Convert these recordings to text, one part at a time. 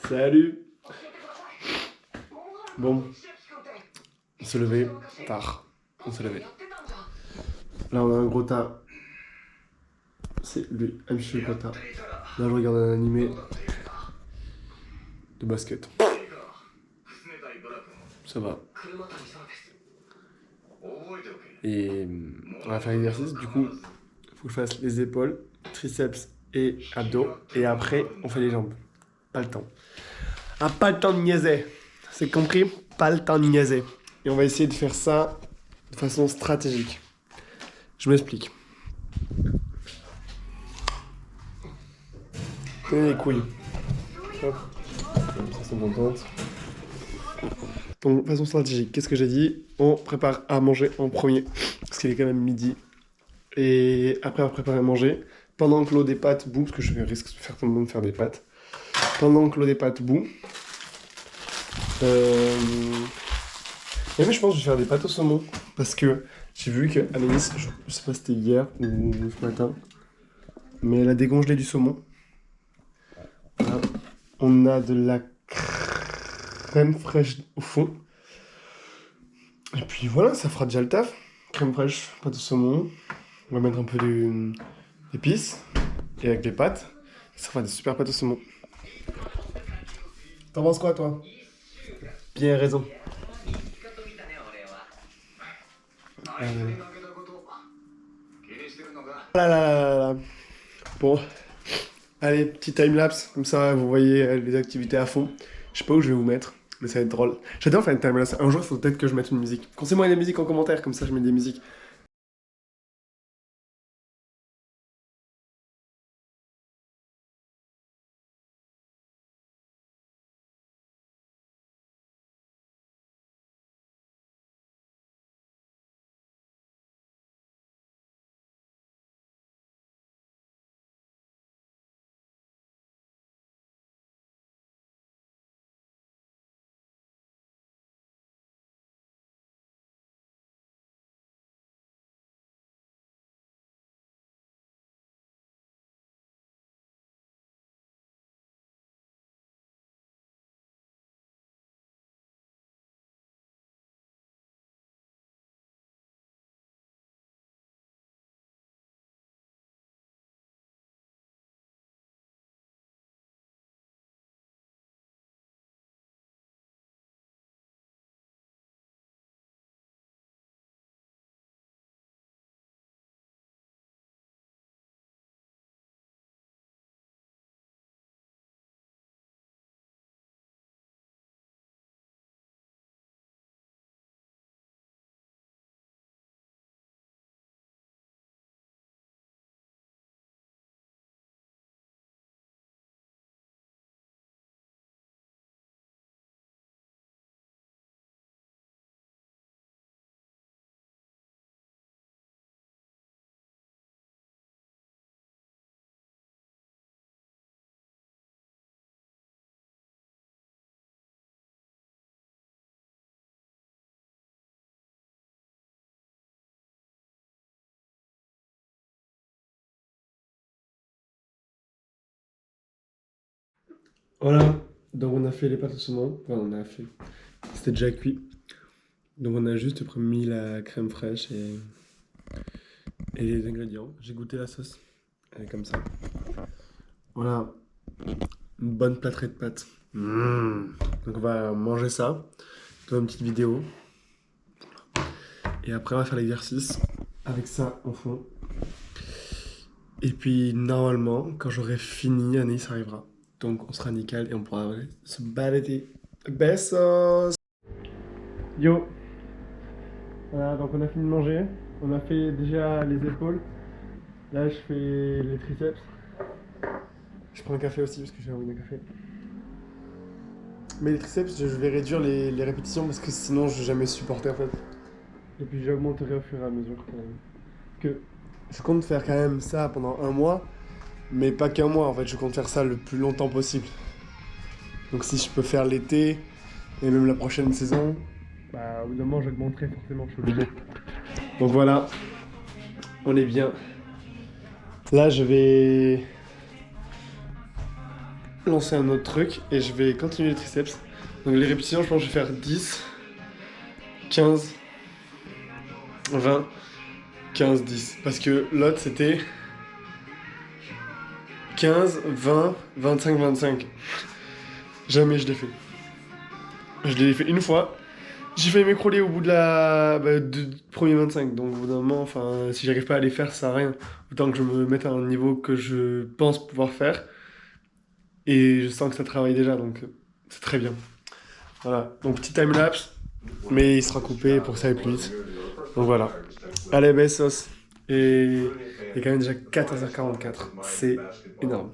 Salut. Bon, on s'est levé tard. On s'est levé. Là, on a un gros tas. C'est lui, M. Kota. Là, je regarde un animé de basket. Ça va. Et on va faire l'exercice. Du coup, il faut que je fasse les épaules, triceps et abdos. Et après, on fait les jambes. Pas le temps. Ah, pas le temps de niaiser. C'est compris? Pas le temps de niaiser. Et on va essayer de faire ça de façon stratégique. Je m'explique. Tenez les couilles. Hop. Comme ça, c'est contente. Donc, façon stratégique, qu'est-ce que j'ai dit? On prépare à manger en premier. Parce qu'il est quand même midi. Et après, on va préparer à manger. Pendant que l'eau des pâtes bout, parce que je risque certainement de faire des pâtes. Pendant que l'eau des pâtes bout. Et puis je pense que je vais faire des pâtes au saumon. Parce que j'ai vu que Amélis, je sais pas si c'était hier ou ce matin, mais elle a décongelé du saumon. Voilà. On a de la crème fraîche au fond. Et puis voilà, ça fera déjà le taf. Crème fraîche, pâte au saumon. On va mettre un peu d'épices. Et avec les pâtes, ça fera des super pâtes au saumon. T'en penses quoi, toi? Bien raison. Là là là là là. Bon. Allez, petit timelapse, comme ça vous voyez les activités à fond. Je sais pas où je vais vous mettre, mais ça va être drôle. J'adore faire une timelapse. Un jour, il faut peut-être que je mette une musique. Conseillez-moi des musiques en commentaire, comme ça je mets des musiques. Voilà, donc on a fait les pâtes au saumon. Enfin, on a fait. C'était déjà cuit. Donc on a juste mis la crème fraîche et les ingrédients. J'ai goûté la sauce. Elle est comme ça. Voilà, une bonne plâtrée de pâtes. Donc on va manger ça. Dans une petite vidéo. Et après on va faire l'exercice avec ça en fond. Et puis normalement, quand j'aurai fini, Anaïs arrivera. Donc on sera nickel et on pourra se balader. Besos! Yo! Voilà, donc on a fini de manger. On a fait déjà les épaules. Là je fais les triceps. Je prends un café aussi parce que j'ai envie d'un café. Mais les triceps, je vais réduire les répétitions parce que sinon je vais jamais supporter en fait. Et puis j'augmenterai au fur et à mesure. Que je compte faire quand même ça pendant un mois. Mais pas qu'un mois en fait, je compte faire ça le plus longtemps possible. Donc si je peux faire l'été et même la prochaine saison, bah au bout d'un moment j'augmenterai forcément, je suis obligé. Donc voilà, on est bien. Là je vais lancer un autre truc et je vais continuer les triceps. Donc les répétitions, je pense que je vais faire 10, 15, 20, 15, 10. Parce que l'autre c'était 15, 20, 25, 25. Jamais je l'ai fait. Je l'ai fait une fois. J'ai failli m'écrouler au bout de du premier 25. Donc au bout d'un moment, enfin, si j'arrive pas à les faire, ça sert à rien. Autant que je me mette à un niveau que je pense pouvoir faire. Et je sens que ça travaille déjà, donc c'est très bien. Voilà, donc petit timelapse, mais il sera coupé pour que ça aille plus vite. Donc voilà. Allez, besos. Et il est quand même déjà 14h44. C'est énorme.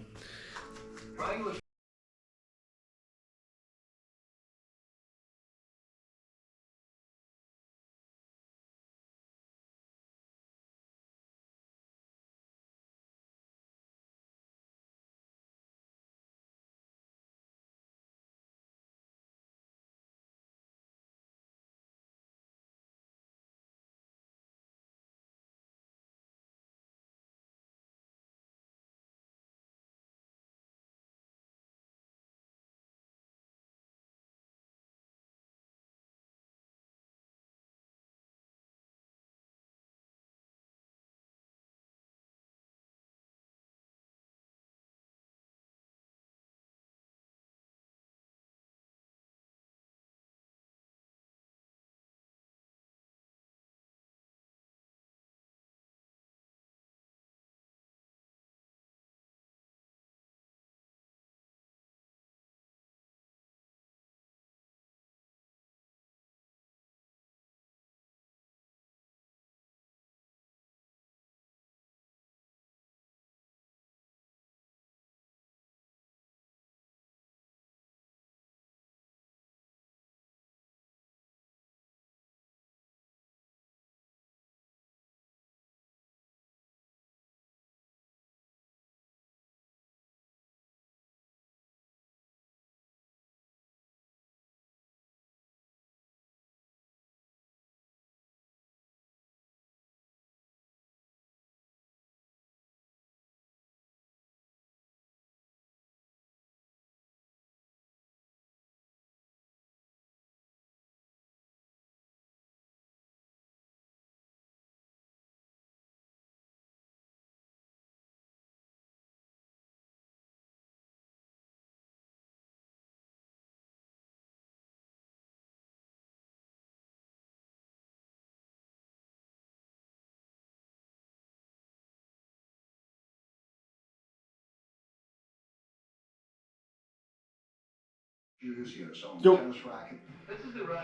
Yo,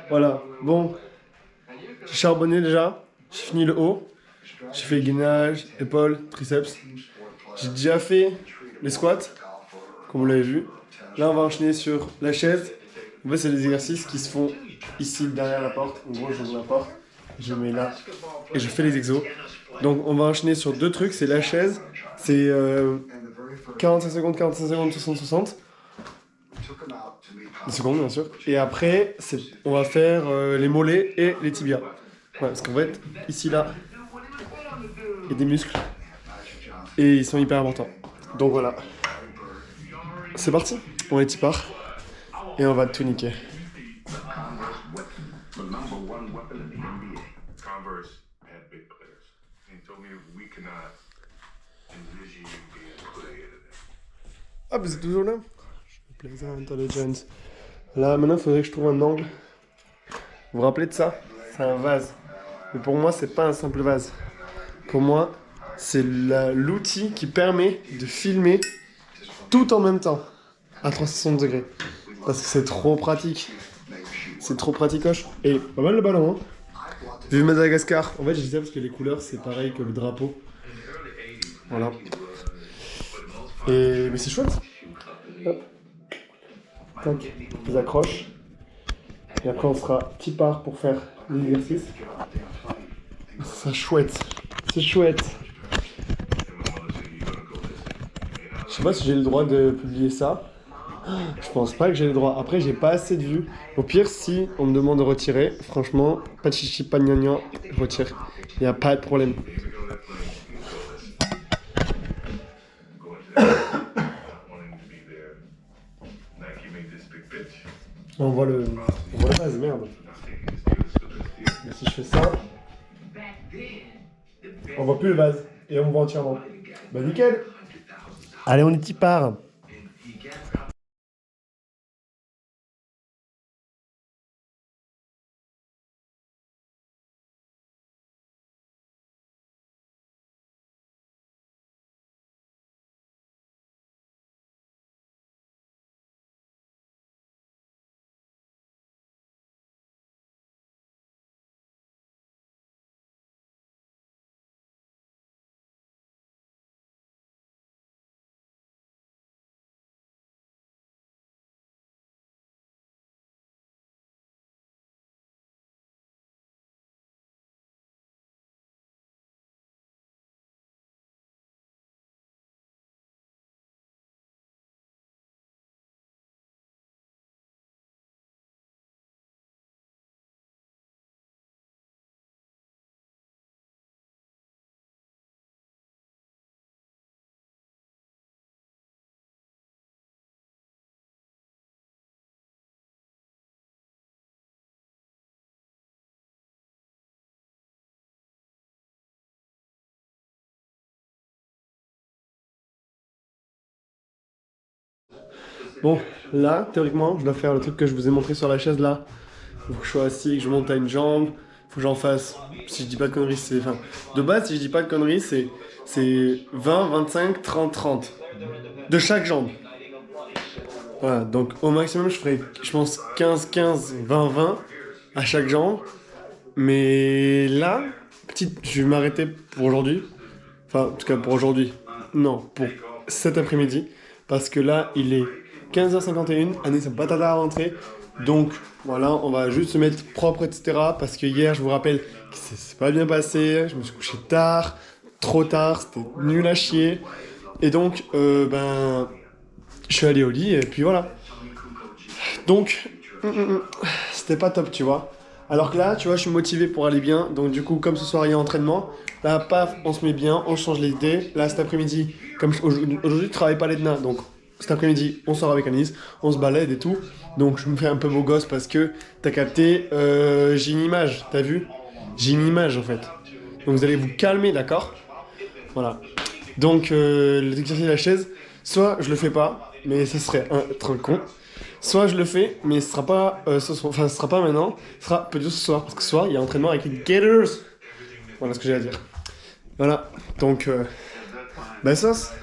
voilà, bon, j'ai charbonné déjà, j'ai fini le haut, j'ai fait gainage, épaules, triceps. J'ai déjà fait les squats, comme vous l'avez vu. Là, on va enchaîner sur la chaise. En fait, c'est des exercices qui se font ici, derrière la porte. En gros, j'ouvre la porte, je mets là, et je fais les exos. Donc, on va enchaîner sur deux trucs. C'est la chaise, c'est 45 secondes, 60, 60. Des secondes, bien sûr. Et après, on va faire les mollets et les tibias. Ouais, parce qu'en fait, ici, là, il y a des muscles. Et ils sont hyper importants. Donc voilà. C'est parti. On est y part. Et on va tout niquer. Ah, vous êtes toujours là? Je me plaisante, Intelligence. Là, maintenant, il faudrait que je trouve un angle. Vous vous rappelez de ça? C'est un vase. Mais pour moi, c'est pas un simple vase. Pour moi, c'est l'outil qui permet de filmer tout en même temps, à 360 degrés. Parce que c'est trop pratique. C'est trop praticoche. Et pas mal le ballon, hein. Vive Madagascar. En fait, je disais parce que les couleurs, c'est pareil que le drapeau. Voilà. Mais c'est chouette. Hop. Tac. Je les accroche. Et après, on sera petit part pour faire l'exercice. C'est chouette. C'est chouette. Je sais pas si j'ai le droit de publier ça. Je pense pas que j'ai le droit. Après, j'ai pas assez de vues. Au pire, si on me demande de retirer, franchement, pas de chichi, pas de gnagnan, je retire. Y a pas de problème. On voit le vase, merde. Et si je fais ça, on voit plus le vase et on voit entièrement. Bah nickel. Allez, on y part. Bon, là, théoriquement, je dois faire le truc que je vous ai montré sur la chaise là. Faut que je sois assis, que je monte à une jambe. Faut que j'en fasse, si je dis pas de conneries, c'est... Enfin, de base, si je dis pas de conneries, c'est 20, 25, 30, 30. De chaque jambe. Voilà, donc au maximum, je ferai, je pense, 15, 15, 20, 20 à chaque jambe. Mais là, je vais m'arrêter pour aujourd'hui. Enfin, en tout cas pour aujourd'hui. Non, pour cet après-midi. Parce que là, il est 15h51. Anis n'a pas tardé à rentrer. Donc, voilà, on va juste se mettre propre, etc. Parce que hier, je vous rappelle que c'est pas bien passé. Je me suis couché tard, trop tard. C'était nul à chier. Et donc, je suis allé au lit et puis voilà. Donc, c'était pas top, tu vois. Alors que là, tu vois, je suis motivé pour aller bien. Donc du coup, comme ce soir, il y a entraînement. Là, paf, on se met bien, on change les idées. Là, cet après-midi, comme aujourd'hui, je travaille pas les nains. Donc cet après-midi, on sort avec Anis, on se balade et tout. Donc je me fais un peu beau gosse parce que t'as capté, j'ai une image, t'as vu? J'ai une image en fait. Donc vous allez vous calmer, d'accord? Voilà. Donc l'exercice de la chaise, soit je le fais pas, mais ça serait un truc con. Soit je le fais, mais ce sera pas ce soir, enfin ce sera pas maintenant, ce sera plutôt ce soir, parce que ce soir il y a entraînement avec les Gators. Voilà ce que j'ai à dire. Voilà, donc sauce.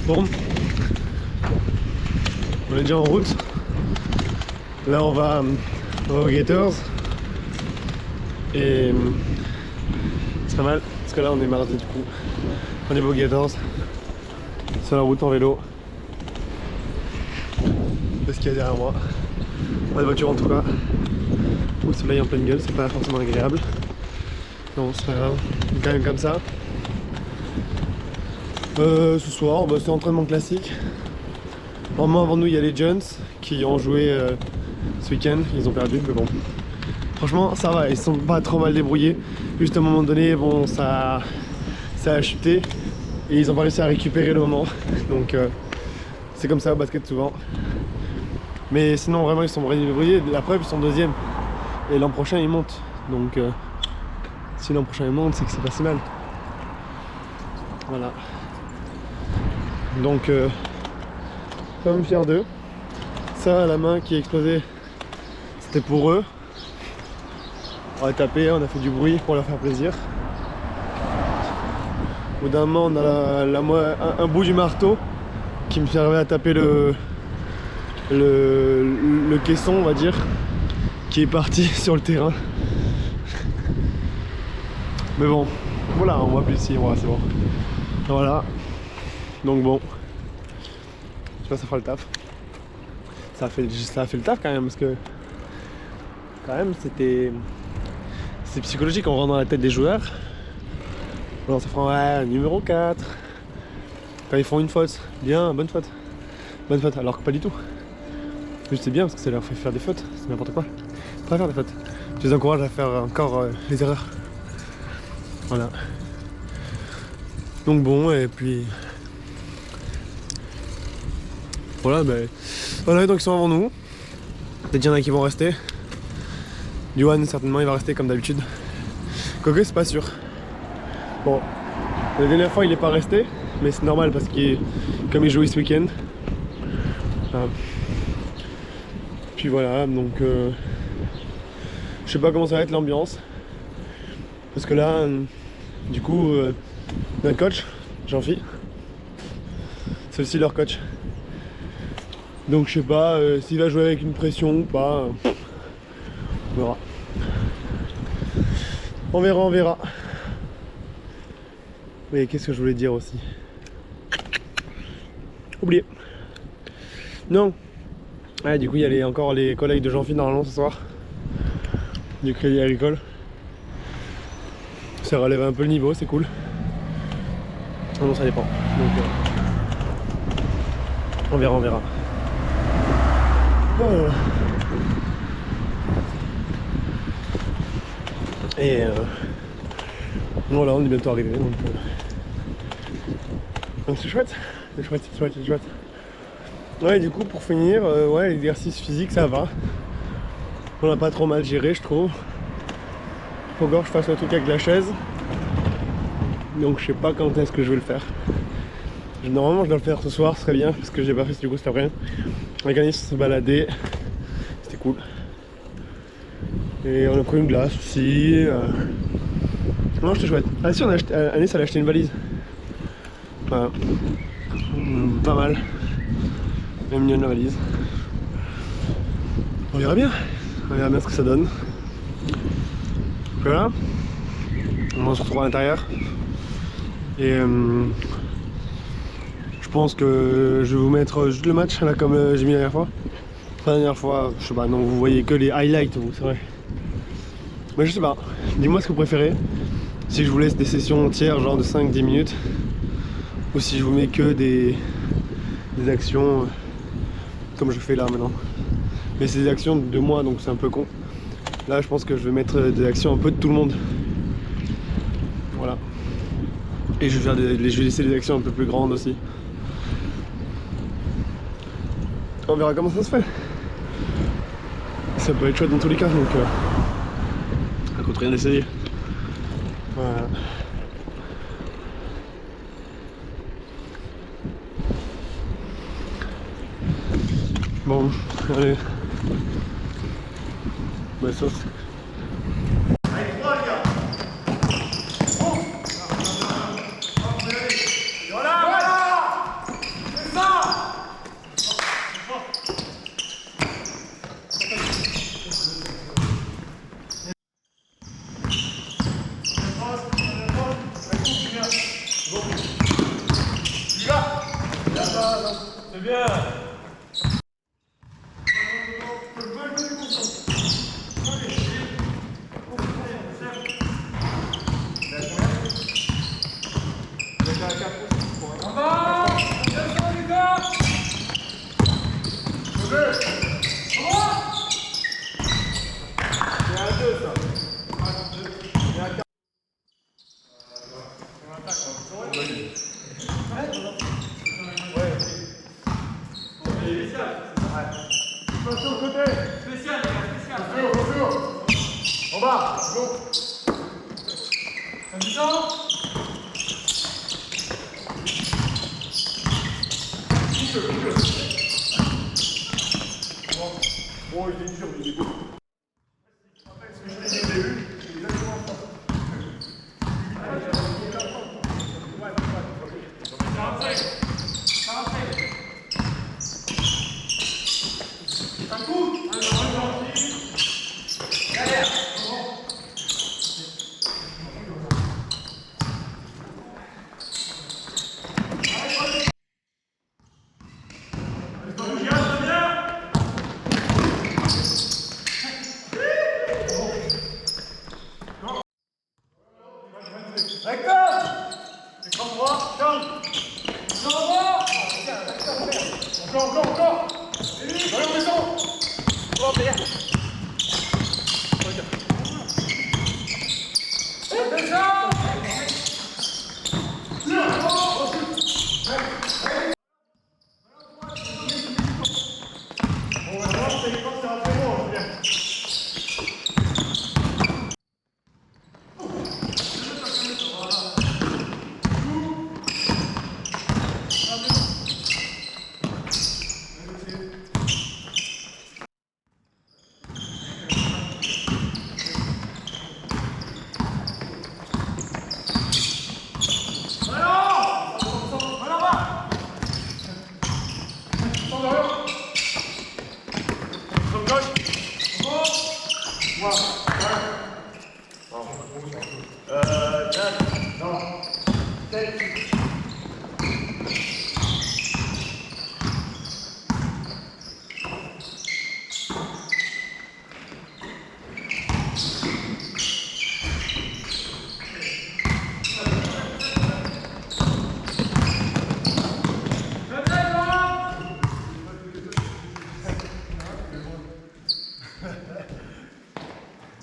Bon, on est déjà en route. Là on va aux Gators. Et c'est pas mal, parce que là on est mardi du coup. On est aux Gators. Sur la route en vélo. Ce qu'il y a derrière moi. Pas de voiture en tout cas. Au soleil en pleine gueule, c'est pas forcément agréable. Non, c'est pas grave. Quand même comme ça. Ce soir, c'est entraînement classique. Normalement, avant nous, il y a les Jones qui ont joué ce week-end. Ils ont perdu, mais bon. Franchement, ça va. Ils sont pas trop mal débrouillés. Juste à un moment donné, bon, ça a chuté. Et ils ont pas réussi à récupérer le moment. Donc, c'est comme ça au basket souvent. Mais sinon vraiment ils sont vraiment débrouillés. La preuve ils sont deuxième. Et l'an prochain ils montent. Donc si l'an prochain ils montent c'est que c'est pas si mal. Voilà. Donc quand même fier d'eux. Ça la main qui a explosé c'était pour eux. On a tapé, on a fait du bruit pour leur faire plaisir. Au bout d'un moment on a un bout du marteau qui me servait à taper le caisson on va dire qui est parti sur le terrain. Mais bon voilà, on voit plus ici, voilà, c'est bon. Voilà, donc bon je sais pas, ça fera le taf. Ça a fait le taf quand même, parce que quand même c'est psychologique, on rentre dans la tête des joueurs. Alors ça fera ouais, numéro 4 quand ils font une faute, bien, bonne faute, alors que pas du tout. Juste c'est bien parce que ça leur fait faire des fautes, c'est n'importe quoi. Pas faire des fautes. Je les encourage à faire encore les erreurs. Voilà. Donc bon, et puis Voilà, ben, on a donc qui sont avant nous. Peut-être qu'il y en a qui vont rester. Yuan, certainement, il va rester comme d'habitude. Quoique, c'est pas sûr. Bon, la dernière fois, il est pas resté, mais c'est normal parce qu'il, comme il jouait ce week-end. Puis voilà, donc je sais pas comment ça va être l'ambiance. Parce que là, du coup, notre coach, Jean-Phi, c'est aussi leur coach. Donc je sais pas s'il va jouer avec une pression ou pas. On verra. On verra, on verra. Mais qu'est-ce que je voulais dire aussi? Oublié. Non. Ah, du coup, il y a encore les collègues de Jean-Phi normalement ce soir. Du Crédit Agricole. Ça relève un peu le niveau, c'est cool. Non, ça dépend. Donc, on verra, on verra. Voilà. Et voilà, on est bientôt arrivé. Donc c'est chouette, c'est chouette, c'est chouette, c'est chouette. Ouais, du coup, pour finir, ouais, l'exercice physique, ça va. On l'a pas trop mal géré, je trouve. Faut encore que je fasse le truc avec la chaise. Donc je sais pas quand est-ce que je vais le faire. Normalement, je dois le faire ce soir, ce serait bien, parce que j'ai pas fait du coup cet après-midi. Avec Anis, on s'est baladé. C'était cool. Et on a pris une glace aussi. Non, c'était chouette. Ah si, Anis, elle a acheté une valise. Voilà. Pas mal. Elle est mignonne la valise. On verra bien. On verra bien ce que ça donne. Voilà. On va se retrouver à l'intérieur. Et je pense que je vais vous mettre juste le match là comme j'ai mis la dernière fois. Pas la dernière fois, je sais pas, non, vous voyez que les highlights, vous, c'est vrai. Mais je sais pas, dis-moi ce que vous préférez. Si je vous laisse des sessions entières, genre de 5-10 minutes, ou si je vous mets que des actions comme je fais là maintenant. Mais c'est des actions de moi, donc c'est un peu con. Là, je pense que je vais mettre des actions un peu de tout le monde. Voilà. Et je vais laisser des actions un peu plus grandes aussi. On verra comment ça se fait. Ça peut être chouette dans tous les cas, donc ça coûte rien d'essayer. Voilà. Bon, allez. Bonne sauce. Allez, 3 les gars. Voilà, voilà. C'est ça. C'est bien. En bas, go. Un mi-temps. Bon, il est dur, il est beau. Ce que je t'ai dit au début, c'est exactement ça. Un coup. Galère. Encore. Allez, on descend. Oh, merde. Descends.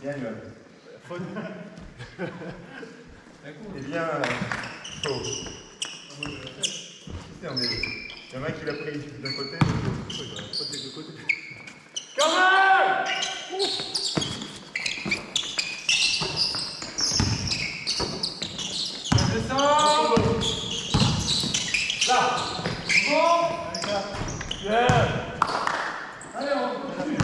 Bien, faute. Et bien, faux. Il y en a un qui l'a pris d'un côté, de l'autre. Quand même! Descends! Là! Bon! Bien! Allez, on continue.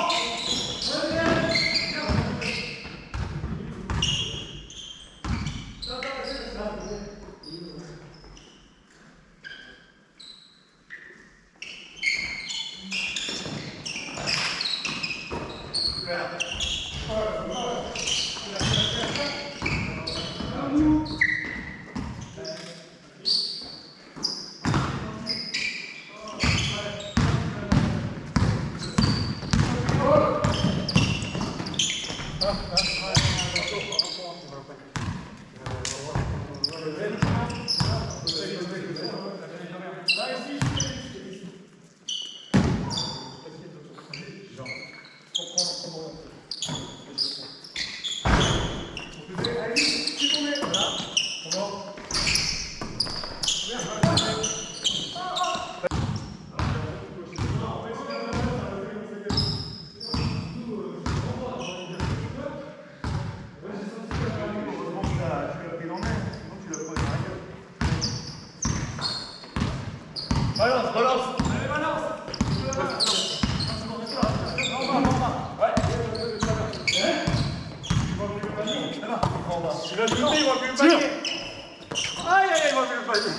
9, 6. Balance, balance. Allez, balance. Tu l'as jeté, il voit plus le panier. Aïe, aïe, il voit plus le panier.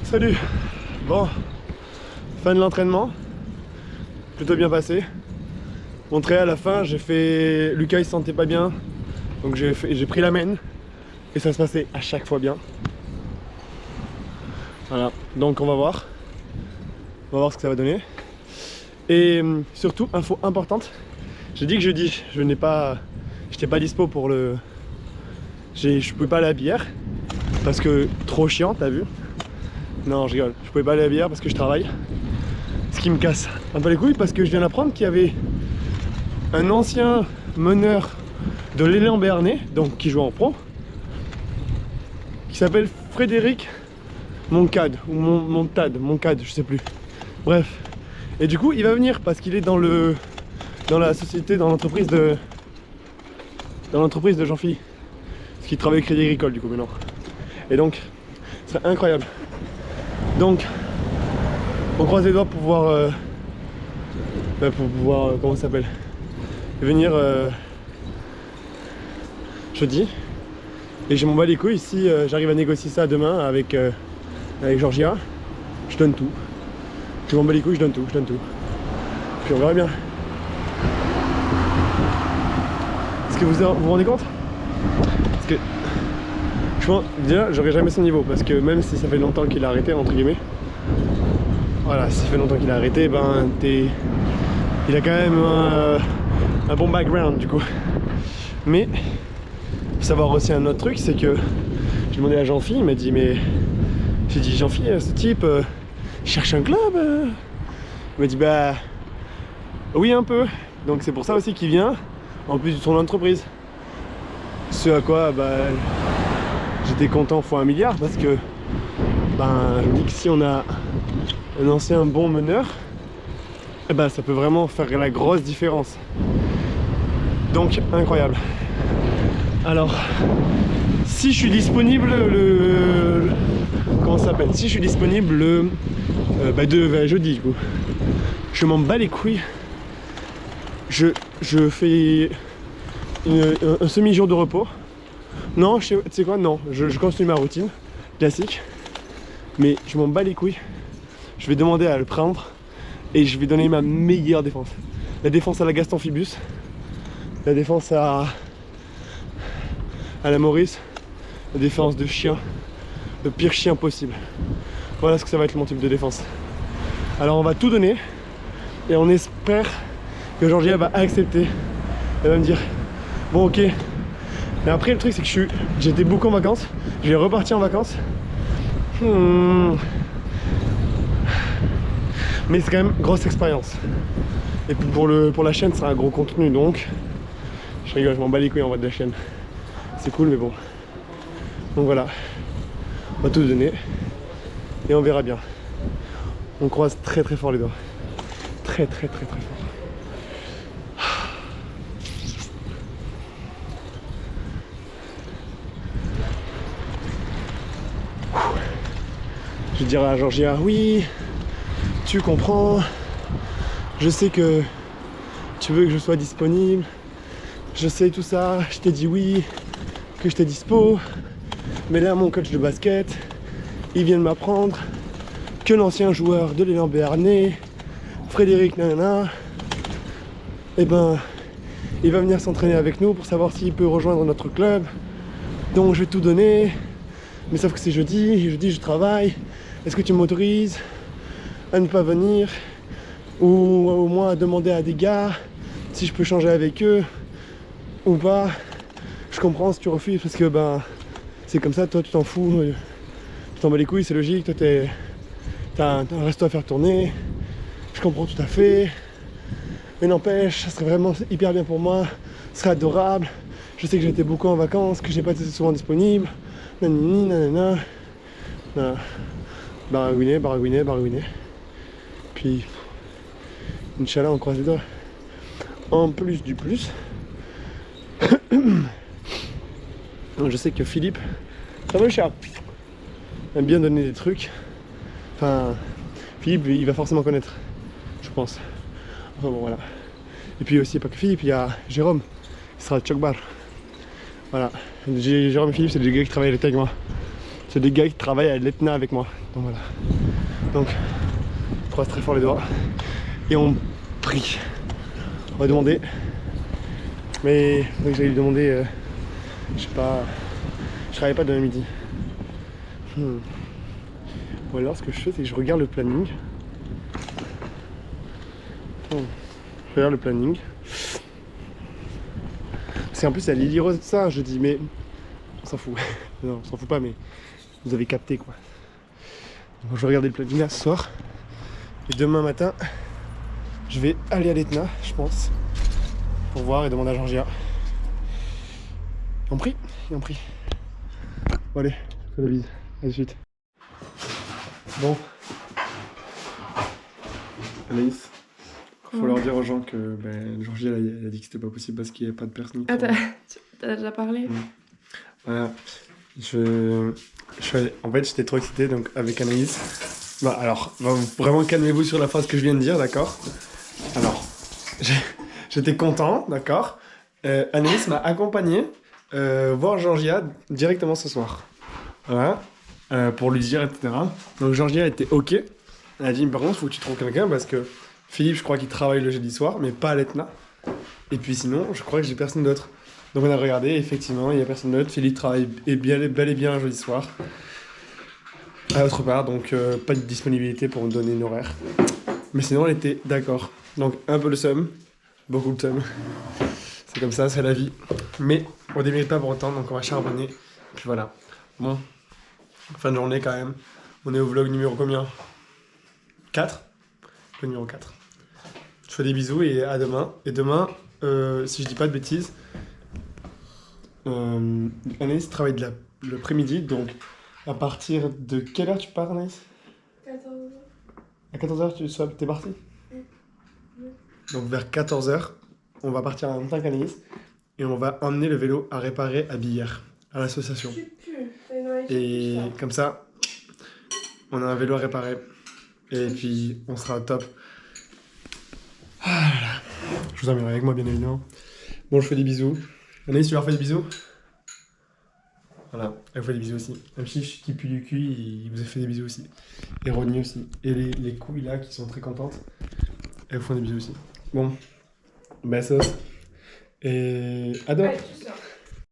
Salut. Bon, fin de l'entraînement, plutôt bien passé. Montré à la fin, j'ai fait... Lucas il se sentait pas bien, donc j'ai pris la main et ça se passait à chaque fois bien. Voilà, donc on va voir ce que ça va donner. Et surtout, info importante, j'ai dit que jeudi, j'étais pas dispo pour le... Je pouvais pas aller à la bière, parce que trop chiant, t'as vu? Non, je rigole, je pouvais pas aller à la bière parce que je travaille. Ce qui me casse un peu les couilles parce que je viens d'apprendre qu'il y avait un ancien meneur de l'élan Béarnais, donc qui joue en pro, qui s'appelle Frédéric Moncade, ou Moncade, je sais plus. Bref. Et du coup, il va venir parce qu'il est dans la société, dans l'entreprise de Jean-Philippe. Parce qu'il travaille au Crédit Agricole du coup maintenant. Et donc, ce serait incroyable. Donc, on croise les doigts pour pouvoir, comment ça s'appelle, venir jeudi. Et je m'en bats les couilles si j'arrive à négocier ça demain avec Georgia. Je donne tout. Je m'en bats les couilles, je donne tout. Puis on verra bien. Est-ce que vous vous rendez compte? Parce que je pense, déjà, j'aurais jamais son niveau, parce que même si ça fait longtemps qu'il a arrêté, entre guillemets, voilà, si ça fait longtemps qu'il a arrêté, ben il a quand même un bon background du coup. Mais faut savoir aussi un autre truc, c'est que j'ai demandé à Jean-Philippe, il m'a dit, mais j'ai dit, Jean-Philippe, ce type il cherche un club Il m'a dit, bah oui, un peu. Donc c'est pour ça aussi qu'il vient, en plus de son entreprise. Ce à quoi bah j'étais content fois 1 milliard, parce que ben je me dis que si on a un ancien bon meneur, eh ben ça peut vraiment faire la grosse différence. Donc incroyable. Alors si je suis disponible comment ça s'appelle, si je suis disponible jeudi du coup, je m'en bats les couilles. Je fais un semi-jour de repos. Non, tu sais quoi, non, je continue ma routine classique, mais je m'en bats les couilles. Je vais demander à le prendre et je vais donner ma meilleure défense. La défense à la Gaston Phibus, la défense à la Maurice, la défense de chien, le pire chien possible. Voilà ce que ça va être mon type de défense. Alors on va tout donner et on espère que Georgia va accepter. Elle va me dire bon ok. Et après le truc c'est que j'étais beaucoup en vacances, je vais repartir en vacances. Mais c'est quand même grosse expérience. Et puis pour la chaîne c'est un gros contenu, donc je rigole, je m'en bats les couilles en vrai de la chaîne. C'est cool mais bon. Donc voilà. On va tout donner. Et on verra bien. On croise très très fort les doigts. Très fort. Je dirais à Georgia, oui, tu comprends, je sais que tu veux que je sois disponible, je sais tout ça, je t'ai dit oui, que je t'ai dispo, mais là mon coach de basket, il vient de m'apprendre que l'ancien joueur de l'élan Béarnais, Frédéric Nanana, eh ben, il va venir s'entraîner avec nous pour savoir s'il peut rejoindre notre club, donc je vais tout donner, mais sauf que c'est jeudi je travaille. Est-ce que tu m'autorises à ne pas venir, ou au moins à demander à des gars si je peux changer avec eux ou pas? Je comprends si tu refuses parce que ben c'est comme ça, toi tu t'en fous, tu t'en bats les couilles, c'est logique, toi t'as un resto à faire tourner, je comprends tout à fait, mais n'empêche, ça serait vraiment hyper bien pour moi, ce serait adorable, je sais que j'ai été beaucoup en vacances, que j'ai pas été souvent disponible, nanani, nanana. Voilà. baragouiner. Puis, Inch'Allah, on croise les doigts. En plus du plus. Donc, je sais que Philippe, ça va le chat, aime bien donner des trucs. Enfin, Philippe, il va forcément connaître, je pense. Enfin bon, voilà. Et puis aussi, pas que Philippe, il y a Jérôme, il sera le Chokbar. Voilà. Jérôme et Philippe, c'est des gars qui travaillent à l'ETNA avec moi. C'est des gars qui travaillent à l'ETNA avec moi. Donc voilà. Donc, on croise très fort les doigts. Et on prie. On va demander. Mais j'allais lui demander, je sais pas, je travaille pas demain midi. Ou alors ce que je fais, c'est que je regarde le planning. Je regarde le planning. Parce qu'en plus, il y a Lily Rose et tout ça. Je dis, mais on s'en fout. Non, on s'en fout pas, mais vous avez capté quoi. Donc, je vais regarder le planning là ce soir. Et demain matin, je vais aller à l'ETNA, je pense, pour voir et demander à Georgia. On prie, et on prie. Bon allez, je fais la bise. À de suite. Bon. Anaïs, il faut leur dire aux gens que Georgia elle a dit que c'était pas possible parce qu'il n'y avait pas de personne. Ah, t'as déjà parlé? Voilà. En fait, j'étais trop excité donc avec Anaïs. Bah alors, vraiment calmez-vous sur la phrase que je viens de dire, d'accord? Alors, j'étais content, d'accord? Anaïs m'a accompagné voir Georgia directement ce soir. Voilà. Pour lui dire, etc. Donc Georgia était ok. Elle a dit, par contre, faut que tu trouves quelqu'un parce que Philippe, je crois qu'il travaille le jeudi soir, mais pas à l'ETNA. Et puis sinon, je crois que j'ai personne d'autre. Donc on a regardé, effectivement, il n'y a personne d'autre. Philippe travaille bel et bien un jeudi soir. À autre part, donc pas de disponibilité pour me donner une horaire. Mais sinon, elle était d'accord. Donc un peu le seum, beaucoup de seum. C'est comme ça, c'est la vie. Mais on ne démérite pas pour autant, donc on va charbonner. Et puis voilà. Bon, fin de journée quand même. On est au vlog numéro combien? 4. Le numéro 4. Je fais des bisous et à demain. Et demain, si je dis pas de bêtises, Anaïs travaille de l'après-midi, donc à partir de quelle heure tu pars, Anaïs? 14h. À 14h, t'es parti? Donc vers 14h, on va partir en même temps qu'Anaïs et on va emmener le vélo à réparer à Billère, à l'association. Et comme ça, on a un vélo à réparer et puis on sera au top. Ah là là. Je vous emmènerai avec moi, bien évidemment. Bon, je fais des bisous. Anaïs, tu leur fais des bisous? Voilà, elle vous fait des bisous aussi. Un chiche qui pue du cul, il vous a fait des bisous aussi. Et Ronnie aussi. Et les couilles là qui sont très contentes, elles vous font des bisous aussi. Bon, besos. Et à demain. Ouais,